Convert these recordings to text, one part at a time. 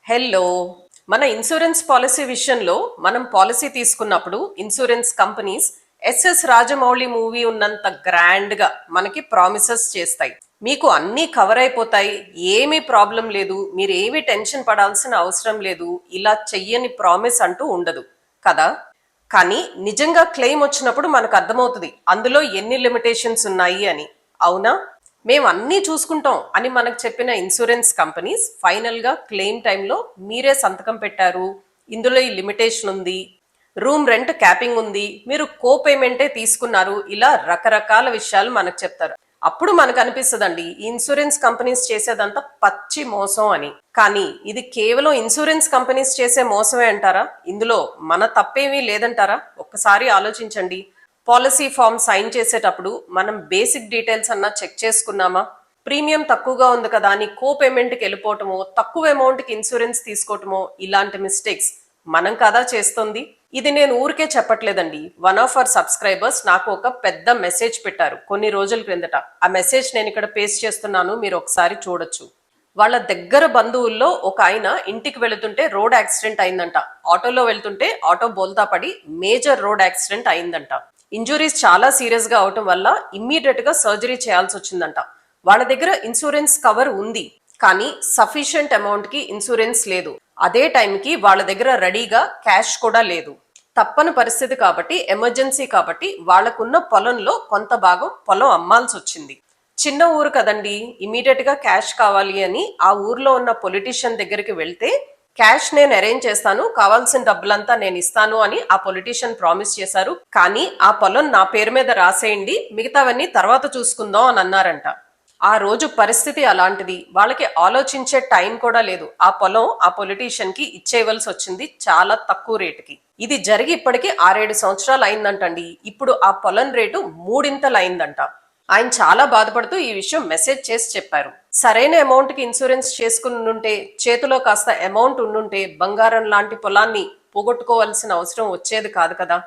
Hello. మన insurance policy విషయంలో మనం పాలసీ తీసుకున్నప్పుడు insurance companies SS Rajamouli movie ఉన్నంత గ్రాండ్ గా మనకి ప్రామిసెస్ చేస్తాయి. మీకు అన్నీ కవర్ అయిపోతాయి, ఏమీ ప్రాబ్లం లేదు, మీరు ఏమీ టెన్షన్ పడాల్సిన అవసరం లేదు, ఇలా చెయ్యని ప్రామిస్ అంటూ ఉండదు కదా. కానీ నిజంగా క్లెయిమ్ వచ్చినప్పుడు మనకు అర్థమవుతుంది అందులో ఎన్ని లిమిటేషన్స్ ఉన్నాయి అని. అవునా? మేము అన్నీ చూసుకుంటాం అని మనకు చెప్పిన ఇన్సూరెన్స్ కంపెనీస్ ఫైనల్ గా క్లెయిమ్ టైంలో మీరే సంతకం పెట్టారు, ఇందులో ఈ లిమిటేషన్ ఉంది, రూమ్ రెంట్ క్యాపింగ్ ఉంది, మీరు కో పేమెంటే తీసుకున్నారు, ఇలా రకరకాల విషయాలు మనకు చెప్తారు. అప్పుడు మనకు అనిపిస్తుందండి ఈ ఇన్సూరెన్స్ కంపెనీస్ చేసేదంతా పచ్చి మోసం అని. కానీ ఇది కేవలం ఇన్సూరెన్స్ కంపెనీస్ చేసే మోసమే అంటారా? ఇందులో మన తప్పేమీ లేదంటారా? ఒక్కసారి ఆలోచించండి. పాలసీ ఫామ్ సైన్ చేసేటప్పుడు మనం బేసిక్ డీటెయిల్స్ అన్నా చెక్ చేసుకున్నామా? ప్రీమియం తక్కువగా ఉంది కదా అని కో పేమెంట్కి వెళ్ళిపోవటమో, తక్కువ అమౌంట్కి ఇన్సూరెన్స్ తీసుకోవటమో, ఇలాంటి మిస్టేక్స్ మనం కదా చేస్తుంది. ఇది నేను ఊరికే చెప్పట్లేదండి. వన్ ఆఫ్ అవర్ సబ్స్క్రైబర్స్ నాకు ఒక పెద్ద మెసేజ్ పెట్టారు కొన్ని రోజుల క్రిందట. ఆ మెసేజ్ నేను ఇక్కడ పేస్ట్ చేస్తున్నాను, మీరు ఒకసారి చూడొచ్చు. వాళ్ళ దగ్గర బంధువుల్లో ఒక ఆయన ఇంటికి వెళుతుంటే రోడ్ యాక్సిడెంట్ అయిందంట. ఆటోలో వెళ్తుంటే ఆటో బోల్తా పడి మేజర్ రోడ్ యాక్సిడెంట్ అయిందంట. ఇంజురీస్ చాలా సీరియస్ గా అవటం వల్ల ఇమ్మీడియట్ గా సర్జరీ చేయాల్సి వచ్చిందంట. వాళ్ళ దగ్గర ఇన్సూరెన్స్ కవర్ ఉంది, కానీ సఫిషియంట్ అమౌంట్ కి ఇన్సూరెన్స్ లేదు. అదే టైంకి వాళ్ళ దగ్గర రెడీగా క్యాష్ కూడా లేదు. తప్పని పరిస్థితి కాబట్టి, ఎమర్జెన్సీ కాబట్టి వాళ్లకున్న పొలంలో కొంత భాగం పొలం అమ్మాల్సి వచ్చింది. చిన్న ఊరు కదండి, ఇమీడియట్ గా క్యాష్ కావాలి అని ఆ ఊర్లో ఉన్న పొలిటీషియన్ దగ్గరికి వెళ్తే క్యాష్ నేను అరేంజ్ చేస్తాను, కావాల్సిన డబ్బులంతా నేను ఇస్తాను అని ఆ పొలిటీషియన్ ప్రామిస్ చేశారు. కానీ ఆ పొలం నా పేరు మీద రాసేయండి, మిగతావన్నీ తర్వాత చూసుకుందాం అని అన్నారంట. ఆ రోజు పరిస్థితి అలాంటిది, వాళ్ళకి ఆలోచించే టైం కూడా లేదు. ఆ పొలం ఆ పొలిటీషియన్ కి ఇచ్చేయవలసి వచ్చింది చాలా తక్కువ రేటుకి. ఇది జరిగి ఇప్పటికి 6-7 సంవత్సరాలు అయిందంటండి. ఇప్పుడు ఆ పొలం రేటు మూడింతలు అయిందంట. ఆయన చాలా బాధపడుతూ ఈ విషయం మెసేజ్ చేసి చెప్పారు. సరైన అమౌంట్ కి ఇన్సూరెన్స్ చేసుకుని ఉంటే, చేతిలో కాస్త అమౌంట్ ఉండుంటే బంగారం లాంటి పొలాన్ని పోగొట్టుకోవాల్సిన అవసరం వచ్చేది కాదు కదా.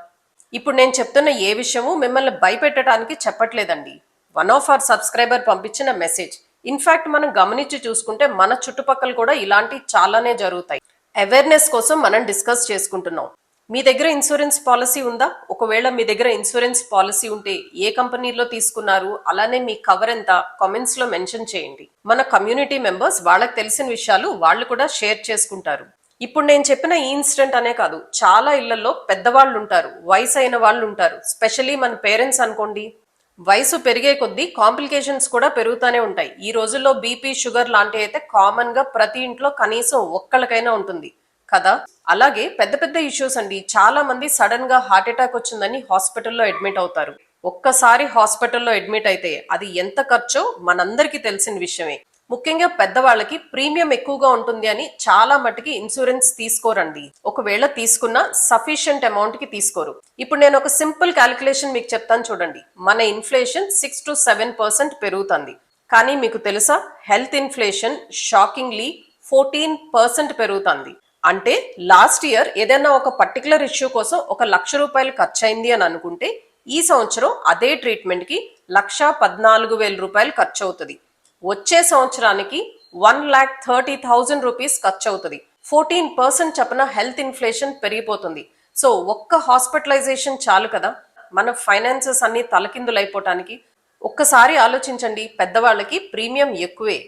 ఇప్పుడు నేను చెప్తున్న ఏ విషయము మిమ్మల్ని భయపెట్టడానికి చెప్పట్లేదండి. వన్ ఆఫ్ అవర్ సబ్స్క్రైబర్ పంపించిన మెసేజ్. ఇన్ఫాక్ట్ మనం గమనించి చూసుకుంటే మన చుట్టుపక్కల కూడా ఇలాంటి చాలానే జరుగుతాయి. అవేర్నెస్ కోసం మనం డిస్కస్ చేసుకుంటున్నాం. మీ దగ్గర ఇన్సూరెన్స్ పాలసీ ఉందా? ఒకవేళ మీ దగ్గర ఇన్సూరెన్స్ పాలసీ ఉంటే ఏ కంపెనీలో తీసుకున్నారు, అలానే మీ కవర్ ఎంత, కామెంట్స్ లో మెన్షన్ చేయండి. మన కమ్యూనిటీ మెంబర్స్ వాళ్ళకి తెలిసిన విషయాలు వాళ్ళు కూడా షేర్ చేసుకుంటారు. ఇప్పుడు నేను చెప్పిన ఈ ఇన్సిడెంట్ అనే కాదు, చాలా ఇళ్లలో పెద్దవాళ్ళు ఉంటారు, వయసు అయిన వాళ్ళు ఉంటారు. స్పెషల్లీ మన పేరెంట్స్ అనుకోండి, వయసు పెరిగే కొద్దీ కాంప్లికేషన్స్ కూడా పెరుగుతూనే ఉంటాయి. ఈ రోజుల్లో బీపీ, షుగర్ లాంటివి అయితే కామన్ గా ప్రతి ఇంట్లో కనీసం ఒక్కళ్ళకైనా ఉంటుంది కదా. అలాగే పెద్ద పెద్ద ఇష్యూస్ అండి, చాలా మంది సడన్ గా హార్ట్ అటాక్ వచ్చిందని హాస్పిటల్లో అడ్మిట్ అవుతారు. ఒక్కసారి హాస్పిటల్లో అడ్మిట్ అయితే అది ఎంత ఖర్చో మనందరికీ తెలిసిన విషయమే. ముఖ్యంగా పెద్దవాళ్ళకి ప్రీమియం ఎక్కువగా ఉంటుంది అని చాలా మటుకి ఇన్సూరెన్స్ తీసుకోరండి. ఒకవేళ తీసుకున్నా సఫిషియంట్ అమౌంట్ కి తీసుకోరు. ఇప్పుడు నేను ఒక సింపుల్ క్యాలిక్యులేషన్ మీకు చెప్తాను చూడండి. మన ఇన్ఫ్లేషన్ 6 to 7% పెరుగుతుంది. కానీ మీకు తెలుసా, హెల్త్ ఇన్ఫ్లేషన్ షాకింగ్లీ 14% పెరుగుతుంది. అంటే లాస్ట్ ఇయర్ ఏదైనా ఒక పర్టికులర్ ఇష్యూ కోసం 1,00,000 ఖర్చు అయింది అని అనుకుంటే, ఈ సంవత్సరం అదే ట్రీట్మెంట్ కి 1,14,000 ఖర్చు అవుతుంది. వచ్చే సంవత్సరానికి 1,30,000 రూపీస్ ఖర్చు అవుతుంది. 14% చప్పున హెల్త్ ఇన్ఫ్లేషన్ పెరిగిపోతుంది. సో ఒక్క హాస్పిటలైజేషన్ చాలు కదా మన ఫైనాన్సెస్ అన్ని తలకిందులైపోవటానికి. ఒక్కసారి ఆలోచించండి, పెద్దవాళ్ళకి ప్రీమియం ఎక్కువే,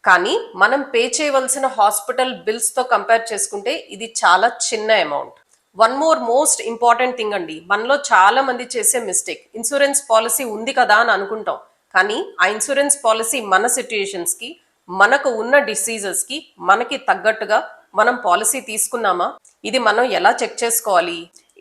కానీ మనం పే చేయవలసిన హాస్పిటల్ బిల్స్ తో కంపేర్ చేసుకుంటే ఇది చాలా చిన్న amount. One most important thing అండి, మనలో చాలా మంది చేసే మిస్టేక్, ఇన్సూరెన్స్ పాలసీ ఉంది కదా అని అనుకుంటాం, కానీ ఆ ఇన్సూరెన్స్ పాలసీ మన సిచ్యుయేషన్స్ కి, మనకు ఉన్న డిసీజెస్ కి మనకి తగ్గట్టుగా మనం పాలసీ తీసుకున్నామా? ఇది మనం ఎలా చెక్ చేసుకోవాలి?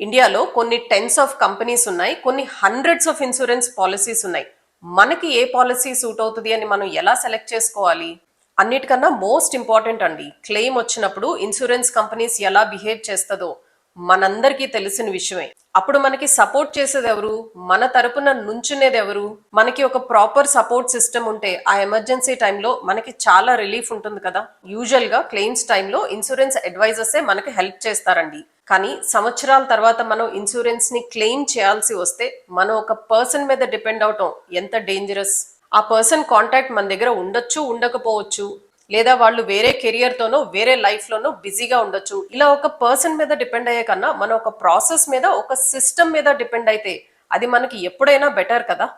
ఇండియాలో కొన్ని టెన్స్ ఆఫ్ కంపెనీస్ ఉన్నాయి, కొన్ని హండ్రెడ్స్ ఆఫ్ ఇన్సూరెన్స్ పాలసీస్ ఉన్నాయి. మనకి ఏ పాలసీ సూట్ అవుతుంది అని మనం ఎలా సెలెక్ట్ చేసుకోవాలి? అన్నిటికన్నా మోస్ట్ ఇంపార్టెంట్ అండి, క్లెయిమ్ వచ్చినప్పుడు ఇన్సూరెన్స్ కంపెనీస్ ఎలా బిహేవ్ చేస్తుందో మనందరికీ తెలిసిన విషయమే. అప్పుడు మనకి సపోర్ట్ చేసేది ఎవరు, మన తరపున నుంచునేది ఎవరు? మనకి ఒక ప్రాపర్ సపోర్ట్ సిస్టమ్ ఉంటే ఆ ఎమర్జెన్సీ టైంలో మనకి చాలా రిలీఫ్ ఉంటుంది కదా. యూజువల్ గా క్లెయిమ్స్ టైంలో ఇన్సూరెన్స్ అడ్వైజర్సే మనకి హెల్ప్ చేస్తారండి. కానీ సంవత్సరాల తర్వాత మనం ఇన్సూరెన్స్ ని క్లెయిమ్ చేయాల్సి వస్తే మనం ఒక పర్సన్ మీద డిపెండ్ అవటం ఎంత డేంజరస్. ఆ పర్సన్ కాంటాక్ట్ మన దగ్గర ఉండొచ్చు, ఉండకపోవచ్చు. లేదా వాళ్ళు వేరే కెరియర్ తోనో వేరే లైఫ్ లోనో బిజీగా ఉండొచ్చు. ఇలా ఒక పర్సన్ మీద డిపెండ్ అయ్యే కన్నా మనం ఒక ప్రాసెస్ మీద ఒక సిస్టమ్ మీద డిపెండ్ అయితే అది మనకి ఎప్పుడైనా బెటర్ కదా.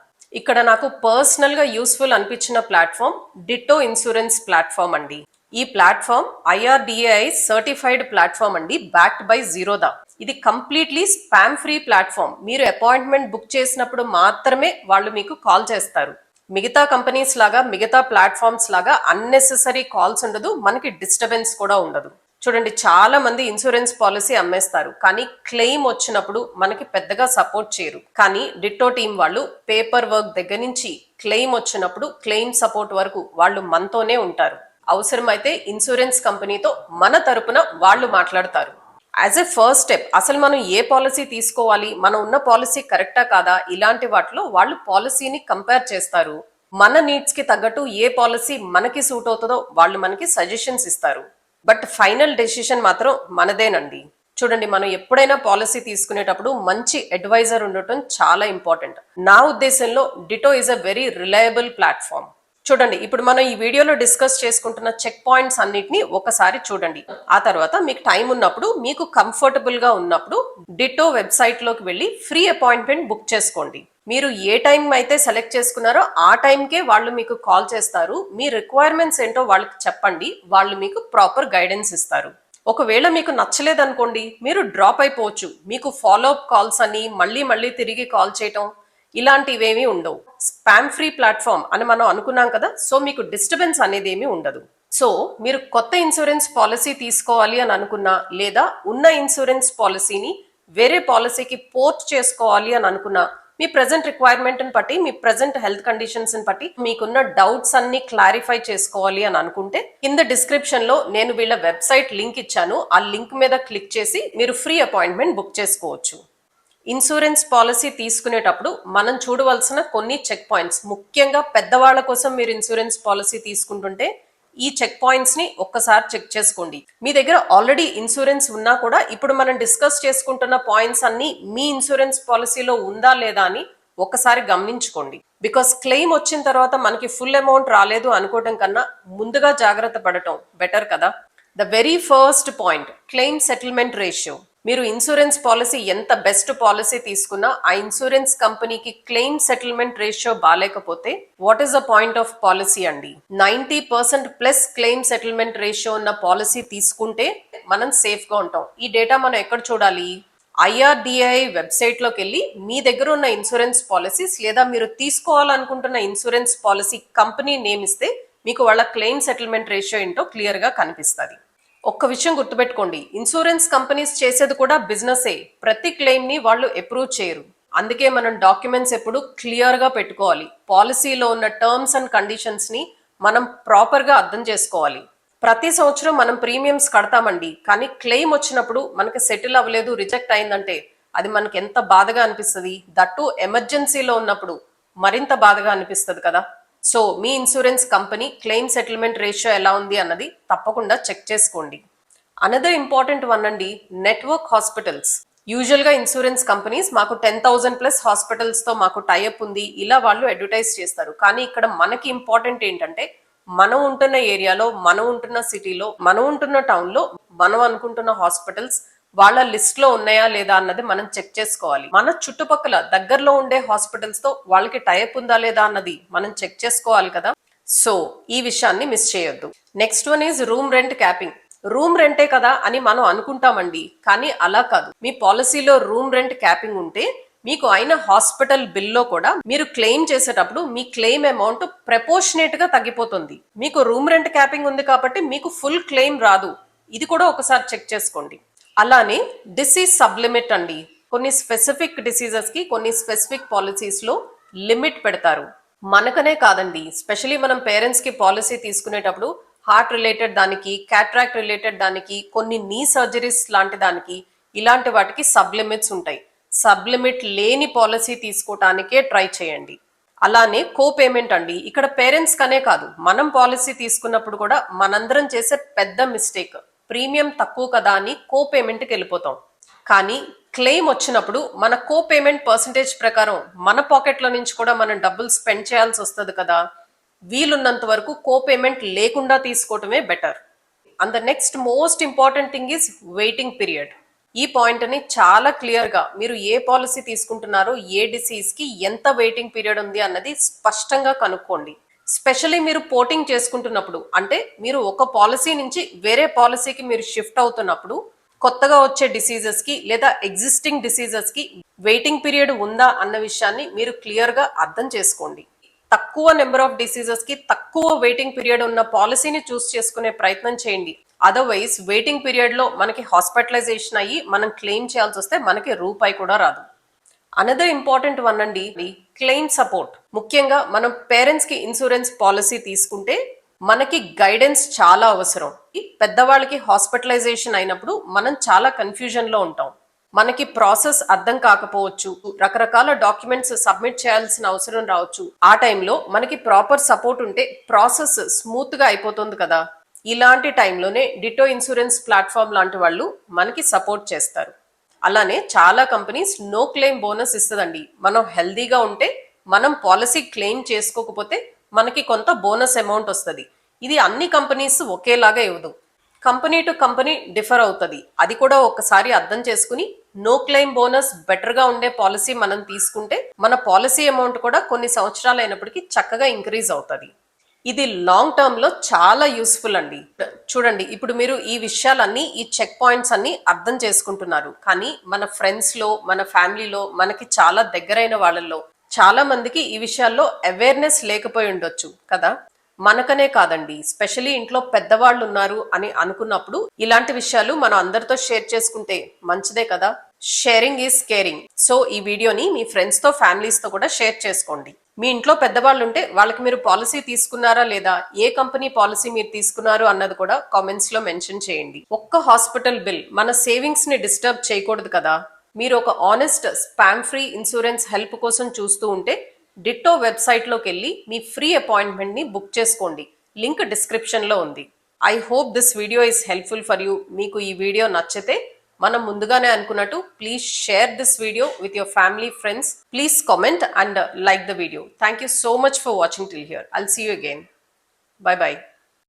ఇక్కడ నాకు పర్సనల్ గా యూస్ఫుల్ అనిపించిన ప్లాట్ఫామ్ డిటో ఇన్సూరెన్స్ ప్లాట్ఫామ్ అండి. ఈ ప్లాట్ఫామ్ IRDAI సర్టిఫైడ్ ప్లాట్ఫామ్ అండి, బ్యాక్డ్ బై జీరోదా. ఇది కంప్లీట్లీ స్పామ్ ఫ్రీ ప్లాట్ఫామ్. మీరు అపాయింట్మెంట్ బుక్ చేసినప్పుడు మాత్రమే వాళ్ళు మీకు కాల్ చేస్తారు. మిగతా కంపెనీస్ లాగా, మిగతా ప్లాట్ఫామ్స్ లాగా అన్నెసెసరీ కాల్స్ ఉండదు, మనకి డిస్టర్బెన్స్ కూడా ఉండదు. చూడండి, చాలా మంది ఇన్సూరెన్స్ పాలసీ అమ్మేస్తారు, కానీ క్లెయిమ్ వచ్చినప్పుడు మనకి పెద్దగా సపోర్ట్ చేయరు. కానీ డిట్టో టీం వాళ్ళు పేపర్ వర్క్ దగ్గర నుంచి క్లెయిమ్ వచ్చినప్పుడు క్లెయిమ్ సపోర్ట్ వరకు వాళ్ళు మనతోనే ఉంటారు. అవసరమైతే ఇన్సూరెన్స్ కంపెనీతో మన తరపున వాళ్ళు మాట్లాడతారు. యాజ్ ఎ ఫస్ట్ స్టెప్ అసలు మనం ఏ పాలసీ తీసుకోవాలి, మనం ఉన్న పాలసీ కరెక్టా కాదా, ఇలాంటి వాటిలో వాళ్ళు పాలసీని కంపేర్ చేస్తారు. మన నీడ్స్ కి తగ్గట్టు ఏ పాలసీ మనకి సూట్ అవుతుందో వాళ్ళు మనకి సజెషన్స్ ఇస్తారు. బట్ ఫైనల్ డెసిషన్ మాత్రం మనదేనండి. చూడండి, మనం ఎప్పుడైనా పాలసీ తీసుకునేటప్పుడు మంచి అడ్వైజర్ ఉండటం చాలా ఇంపార్టెంట్. నా ఉద్దేశంలో ditto is a very reliable platform. చూడండి, ఇప్పుడు మనం ఈ వీడియోలో డిస్కస్ చేసుకుంటున్న చెక్ పాయింట్స్ అన్నిటిని ఒకసారి చూడండి. ఆ తర్వాత మీకు టైం ఉన్నప్పుడు, మీకు కంఫర్టబుల్ గా ఉన్నప్పుడు డిటో వెబ్సైట్ లోకి వెళ్ళి ఫ్రీ అపాయింట్మెంట్ బుక్ చేసుకోండి. మీరు ఏ టైం అయితే సెలెక్ట్ చేసుకున్నారో ఆ టైంకే వాళ్ళు మీకు కాల్ చేస్తారు. మీ రిక్వైర్మెంట్స్ ఏంటో వాళ్ళకి చెప్పండి, వాళ్ళు మీకు ప్రాపర్ గైడెన్స్ ఇస్తారు. ఒకవేళ మీకు నచ్చలేదనుకోండి, మీరు డ్రాప్ అయిపోవచ్చు. మీకు ఫాలో అప్ కాల్స్ అని మళ్ళీ మళ్ళీ తిరిగి కాల్ చేయటం ఇలాంటివేమీ ఉండవు. స్పామ్ ఫ్రీ ప్లాట్ఫామ్ అని మనం అనుకున్నాం కదా, సో మీకు డిస్టర్బెన్స్ అనేది ఏమీ ఉండదు. సో మీరు కొత్త ఇన్సూరెన్స్ పాలసీ తీసుకోవాలి అని అనుకున్నా, లేదా ఉన్న ఇన్సూరెన్స్ పాలసీని వేరే పాలసీకి పోర్ట్ చేసుకోవాలి అని అనుకున్నా, మీ ప్రజెంట్ రిక్వైర్మెంట్ ని బట్టి, మీ ప్రజెంట్ హెల్త్ కండిషన్స్ ని బట్టి మీకున్న డౌట్స్ అన్ని క్లారిఫై చేసుకోవాలి అని అనుకుంటే కింద డిస్క్రిప్షన్ లో నేను వీళ్ళ వెబ్సైట్ లింక్ ఇచ్చాను. ఆ లింక్ మీద క్లిక్ చేసి మీరు ఫ్రీ అపాయింట్మెంట్ బుక్ చేసుకోవచ్చు. ఇన్సూరెన్స్ పాలసీ తీసుకునేటప్పుడు మనం చూడవలసిన కొన్ని చెక్ పాయింట్స్, ముఖ్యంగా పెద్దవాళ్ల కోసం మీరు ఇన్సూరెన్స్ పాలసీ తీసుకుంటుంటే ఈ చెక్ పాయింట్స్ ని ఒక్కసారి చెక్ చేసుకోండి. మీ దగ్గర ఆల్రెడీ ఇన్సూరెన్స్ ఉన్నా కూడా ఇప్పుడు మనం డిస్కస్ చేసుకుంటున్న పాయింట్స్ అన్ని మీ ఇన్సూరెన్స్ పాలసీలో ఉందా లేదా అని ఒకసారి గమనించుకోండి. బికాస్ క్లెయిమ్ వచ్చిన తర్వాత మనకి ఫుల్ అమౌంట్ రాలేదు అనుకోవటం కన్నా ముందుగా జాగ్రత్త పడటం బెటర్ కదా. The very first point, claim settlement ratio. మీరు ఇన్సూరెన్స్ పాలసీ ఎంత బెస్ట్ పాలసీ తీసుకున్నా ఆ ఇన్సూరెన్స్ కంపెనీకి క్లెయిమ్ సెటిల్మెంట్ రేషియో బాగాలేకపోతే what is the point of policy అండి. 90% ప్లస్ క్లెయిమ్ సెటిల్మెంట్ రేషియో ఉన్న పాలసీ తీసుకుంటే మనం సేఫ్ గా ఉంటాం. ఈ డేటా మనం ఎక్కడ చూడాలి? IRDAI వెబ్సైట్ లోకి వెళ్ళి మీ దగ్గర ఉన్న ఇన్సూరెన్స్ పాలసీస్ లేదా మీరు తీసుకోవాలనుకుంటున్న ఇన్సూరెన్స్ పాలసీ కంపెనీ నేమ్ ఇస్తే మీకు వాళ్ళ క్లెయిమ్ సెటిల్మెంట్ రేషియో ఏంటో క్లియర్ గా కనిపిస్తుంది. ఒక్క విషయం గుర్తుపెట్టుకోండి, ఇన్సూరెన్స్ కంపెనీస్ చేసేది కూడా బిజినెసే. ప్రతి క్లెయిమ్ ని వాళ్ళు అప్రూవ్ చేయరు. అందుకే మనం డాక్యుమెంట్స్ ఎప్పుడు క్లియర్ గా పెట్టుకోవాలి. పాలసీలో ఉన్న టర్మ్స్ అండ్ కండిషన్స్ ని మనం ప్రాపర్ గా అర్థం చేసుకోవాలి. ప్రతి సంవత్సరం మనం ప్రీమియమ్స్ కడతామండి, కానీ క్లెయిమ్ వచ్చినప్పుడు మనకి సెటిల్ అవ్వలేదు, రిజెక్ట్ అయిందంటే అది మనకి ఎంత బాధగా అనిపిస్తుంది. దట్టు ఎమర్జెన్సీలో ఉన్నప్పుడు మరింత బాధగా అనిపిస్తుంది కదా. సో మీ insurance company claim settlement ratio ఎలా ఉంది అన్నది తప్పకుండా చెక్ చేసుకోండి. అనదర్ ఇంపార్టెంట్ వన్ అండి, నెట్వర్క్ హాస్పిటల్స్. యూజువల్ గా ఇన్సూరెన్స్ కంపెనీస్ మాకు 10,000 ప్లస్ హాస్పిటల్స్ తో మాకు టైఅప్ ఉంది ఇలా వాళ్ళు అడ్వర్టైజ్ చేస్తారు. కానీ ఇక్కడ మనకి ఇంపార్టెంట్ ఏంటంటే మనం ఉంటున్న ఏరియాలో, మనం ఉంటున్న సిటీలో, మనం ఉంటున్న టౌన్ లో మనం అనుకుంటున్న హాస్పిటల్స్ వాళ్ళ లిస్ట్ లో ఉన్నాయా లేదా అన్నది మనం చెక్ చేసుకోవాలి. మన చుట్టుపక్కల దగ్గరలో ఉండే హాస్పిటల్స్ తో వాళ్ళకి టైఅప్ ఉందా లేదా అన్నది మనం చెక్ చేసుకోవాలి కదా. సో ఈ విషయాన్ని మిస్ చేయొద్దు. Next one is room rent capping. Room రెంటే కదా అని మనం అనుకుంటామండి, కానీ అలా కాదు. మీ పాలసీలో రూమ్ రెంట్ క్యాపింగ్ ఉంటే మీకు అయిన హాస్పిటల్ బిల్లో కూడా మీరు క్లెయిమ్ చేసేటప్పుడు మీ క్లెయిమ్ అమౌంట్ ప్రపోర్షనేట్ గా తగ్గిపోతుంది. మీకు రూమ్ రెంట్ క్యాపింగ్ ఉంది కాబట్టి మీకు ఫుల్ క్లెయిమ్ రాదు. ఇది కూడా ఒకసారి చెక్ చేసుకోండి. అలానే డిసీజ్ సబ్లిమిట్ అండి. కొన్ని స్పెసిఫిక్ డిసీజెస్ కి కొన్ని స్పెసిఫిక్ పాలసీస్ లో లిమిట్ పెడతారు. మనకనే కాదండి, స్పెషలీ మనం పేరెంట్స్ కి పాలసీ తీసుకునేటప్పుడు హార్ట్ రిలేటెడ్ దానికి, క్యాట్రాక్ట్ రిలేటెడ్ దానికి, కొన్ని నీ సర్జరీస్ లాంటి దానికి, ఇలాంటి వాటికి సబ్లిమిట్స్ ఉంటాయి. సబ్లిమిట్ లేని పాలసీ తీసుకోవటానికే ట్రై చేయండి. అలానే కో పేమెంట్ అండి. ఇక్కడ పేరెంట్స్ కనే కాదు, మనం పాలసీ తీసుకున్నప్పుడు కూడా మనందరం చేసే పెద్ద మిస్టేక్, ప్రీమియం తక్కువ కదా అని కో పేమెంట్కి వెళ్ళిపోతాం. కానీ క్లెయిమ్ వచ్చినప్పుడు మన కో పేమెంట్ పర్సంటేజ్ ప్రకారం మన పాకెట్లో నుంచి కూడా మనం డబ్బులు స్పెండ్ చేయాల్సి వస్తుంది కదా. వీలున్నంత వరకు కోపేమెంట్ లేకుండా తీసుకోవటమే better. And the next most important thing is waiting period. ఈ పాయింట్ ని చాలా క్లియర్ గా మీరు ఏ పాలసీ తీసుకుంటున్నారో, ఏ డిసీజ్ కి ఎంత వెయిటింగ్ పీరియడ్ ఉంది అన్నది స్పష్టంగా కనుక్కోండి. స్పెషల్లీ మీరు పోర్టింగ్ చేసుకుంటున్నప్పుడు, అంటే మీరు ఒక పాలసీ నుంచి వేరే పాలసీకి మీరు షిఫ్ట్ అవుతున్నప్పుడు కొత్తగా వచ్చే డిసీజెస్ కి లేదా ఎగ్జిస్టింగ్ డిసీజెస్ కి వెయిటింగ్ పీరియడ్ ఉందా అన్న విషయాన్ని మీరు క్లియర్ గా అర్థం చేసుకోండి. తక్కువ నెంబర్ ఆఫ్ డిసీజెస్ కి తక్కువ వెయిటింగ్ పీరియడ్ ఉన్న పాలసీని చూస్ చేసుకునే ప్రయత్నం చేయండి. అదర్వైజ్ వెయిటింగ్ పీరియడ్ లో మనకి హాస్పిటలైజేషన్ అయ్యి మనం క్లెయిమ్ చేయాల్సి వస్తే మనకి రూపాయి కూడా రాదు. అనదర్ ఇంపార్టెంట్ వన్ అండి, క్లెయిమ్ సపోర్ట్. ముఖ్యంగా మనం పేరెంట్స్ కి ఇన్సూరెన్స్ పాలసీ తీసుకుంటే మనకి గైడెన్స్ చాలా అవసరం. పెద్దవాళ్ళకి హాస్పిటలైజేషన్ అయినప్పుడు మనం చాలా కన్ఫ్యూజన్ లో ఉంటాం. మనకి ప్రాసెస్ అర్థం కాకపోవచ్చు, రకరకాల డాక్యుమెంట్స్ సబ్మిట్ చేయాల్సిన అవసరం రావచ్చు. ఆ టైంలో మనకి ప్రాపర్ సపోర్ట్ ఉంటే ప్రాసెస్ స్మూత్ గా అయిపోతుంది కదా. ఇలాంటి టైంలోనే డిటో ఇన్సూరెన్స్ ప్లాట్ఫామ్ లాంటి వాళ్ళు మనకి సపోర్ట్ చేస్తారు. అలానే చాలా కంపెనీస్ నో క్లెయిమ్ బోనస్ ఇస్తుందండి. మనం హెల్దీగా ఉంటే మనం పాలసీ క్లెయిమ్ చేసుకోకపోతే మనకి కొంత బోనస్ అమౌంట్ వస్తుంది. ఇది అన్ని కంపెనీస్ ఒకేలాగా ఇవ్వదు, కంపెనీ టు కంపెనీ డిఫర్ అవుతుంది. అది కూడా ఒకసారి అర్థం చేసుకుని నో క్లెయిమ్ బోనస్ బెటర్ గా ఉండే పాలసీ మనం తీసుకుంటే మన పాలసీ అమౌంట్ కూడా కొన్ని సంవత్సరాలు అయినప్పటికీ చక్కగా ఇంక్రీజ్ అవుతుంది. ఇది లాంగ్ టర్మ్ లో చాలా యూస్ఫుల్ అండి. చూడండి, ఇప్పుడు మీరు ఈ విషయాలన్నీ, ఈ చెక్ పాయింట్స్ అన్ని అర్థం చేసుకుంటున్నారు. కానీ మన ఫ్రెండ్స్ లో, మన ఫ్యామిలీలో, మనకి చాలా దగ్గరైన వాళ్ళల్లో చాలా మందికి ఈ విషయాల్లో అవేర్నెస్ లేకపోయి ఉండొచ్చు కదా. మనకనే కాదండి, స్పెషలీ ఇంట్లో పెద్దవాళ్ళు ఉన్నారు అని అనుకున్నప్పుడు ఇలాంటి విషయాలు మనం అందరితో షేర్ చేసుకుంటే మంచిదే కదా. Sharing is caring. సో ఈ వీడియోని మీ ఫ్రెండ్స్ తో, ఫ్యామిలీస్ తో కూడా షేర్ చేసుకోండి. మీ ఇంట్లో పెద్దవాళ్ళు ఉంటే వాళ్ళకి మీరు పాలసీ తీసుకున్నారా లేదా, ఏ కంపెనీ పాలసీ మీరు తీసుకున్నారు అన్నది కూడా కామెంట్స్ లో మెన్షన్ చేయండి. ఒక్క హాస్పిటల్ బిల్ మన సేవింగ్స్ ని డిస్టర్బ్ చేయకూడదు కదా. మీరు ఒక honest spam free insurance help కోసం చూస్తూ ఉంటే డిట్టో వెబ్సైట్ లోకి వెళ్ళి మీ ఫ్రీ అపాయింట్మెంట్ ని బుక్ చేసుకోండి. లింక్ డిస్క్రిప్షన్ లో ఉంది. I hope this video is helpful for you. మీకు ఈ వీడియో నచ్చితే మనం ముందుగానే అనుకున్నట్టు please share this video with your family, friends. Please comment and like the video. Thank you so much for watching till here. I'll see you again. Bye bye.